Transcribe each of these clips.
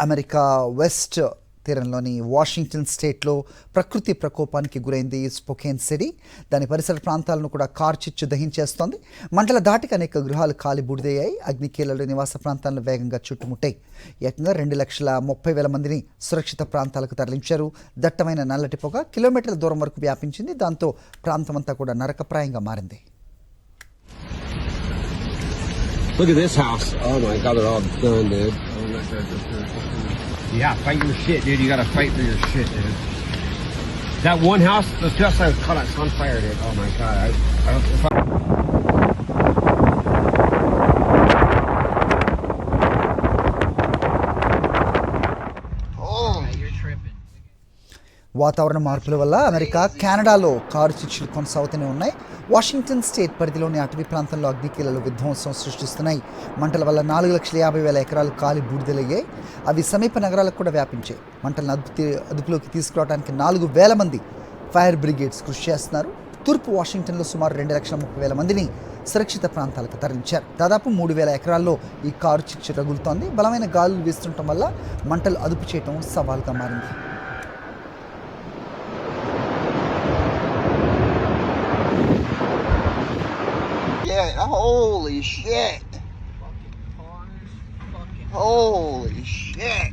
America west తీరంలోని Washington స్టేట్లో ప్రకృతి ప్రకోపానికి గురైంది స్పోకేన్ సిటీ. దాని పరిసర ప్రాంతాలను కూడా కార్చిచ్చు దహించేస్తోంది. మంటల దాటికి అనేక గృహాలు కాలి బూడిదయ్యాయి. అగ్నికీలలు నివాస ప్రాంతాలను వేగంగా చుట్టుముట్టాయి. ఏకంగా 2,30,000 మందిని సురక్షిత ప్రాంతాలకు తరలించారు. దట్టమైన నల్లటి పొగ కిలోమీటర్ల దూరం వరకు వ్యాపించింది. దాంతో ప్రాంతమంతా కూడా నరకప్రాయంగా మారింది. Look at this house. Oh my God, they're all done, dude. Yeah, fight your shit, dude. You gotta fight for your shit, dude. That one house was just like caught on fire, dude. Oh my God. I don't. If I... వాతావరణ మార్పుల వల్ల America, కెనడాలో car చిచ్చులు కొనసాగుతూనే ఉన్నాయి. Washington state పరిధిలోని అటవీ ప్రాంతంలో అగ్నికీలలు విధ్వంసం సృష్టిస్తున్నాయి. మంటల వల్ల 4,50,000 ఎకరాలు కాలి బూడిదలయ్యాయి. అవి సమీప నగరాలకు కూడా వ్యాపించాయి. మంటలను అదుపులోకి తీసుకురావడానికి 4,000 మంది ఫైర్ బ్రిగేడ్స్ కృషి చేస్తున్నారు. తూర్పు వాషింగ్టన్లో సుమారు 2,30,000 మందిని సురక్షిత ప్రాంతాలకు తరలించారు. దాదాపు 3,000 ఎకరాల్లో ఈ కారు చిచ్చు రగులుతోంది. బలమైన గాలులు వీస్తుండటం వల్ల మంటలు అదుపు చేయడం సవాల్గా మారింది. Holy shit! Holy shit!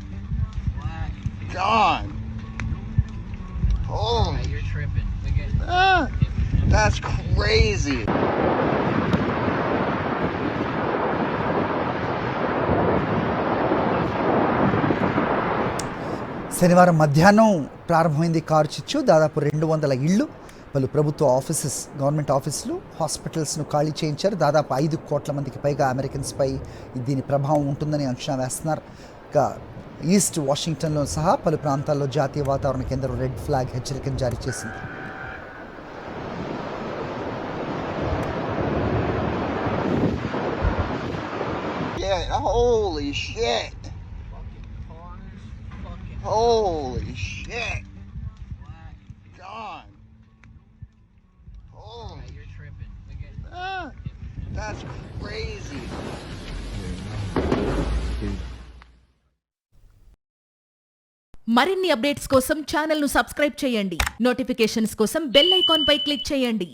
John! Holy! You're tripping. That's crazy! శనివారం మధ్యాహ్నం ప్రారంభమైంది కారు చిచ్చు. దాదాపు 200 ఇళ్ళు, పలు ప్రభుత్వ ఆఫీసెస్, గవర్నమెంట్ ఆఫీసులు, హాస్పిటల్స్ను ఖాళీ చేయించారు. దాదాపు 5 కోట్ల మందికి పైగా అమెరికన్స్పై దీని ప్రభావం ఉంటుందని అంచనా వేస్తున్నారు. ఇక ఈస్ట్ వాషింగ్టన్లో సహా పలు ప్రాంతాల్లో జాతీయ వాతావరణ కేంద్రం రెడ్ ఫ్లాగ్ హెచ్చరికను జారీ చేసింది. Holy shit! Holy shit! John! Holy! You're tripping. That's crazy! మరిన్ని అప్డేట్స్ కోసం ఛానల్ను సబ్స్క్రైబ్ చేయండి. నోటిఫికేషన్స్ కోసం బెల్ ఐకాన్ పై క్లిక్ చేయండి.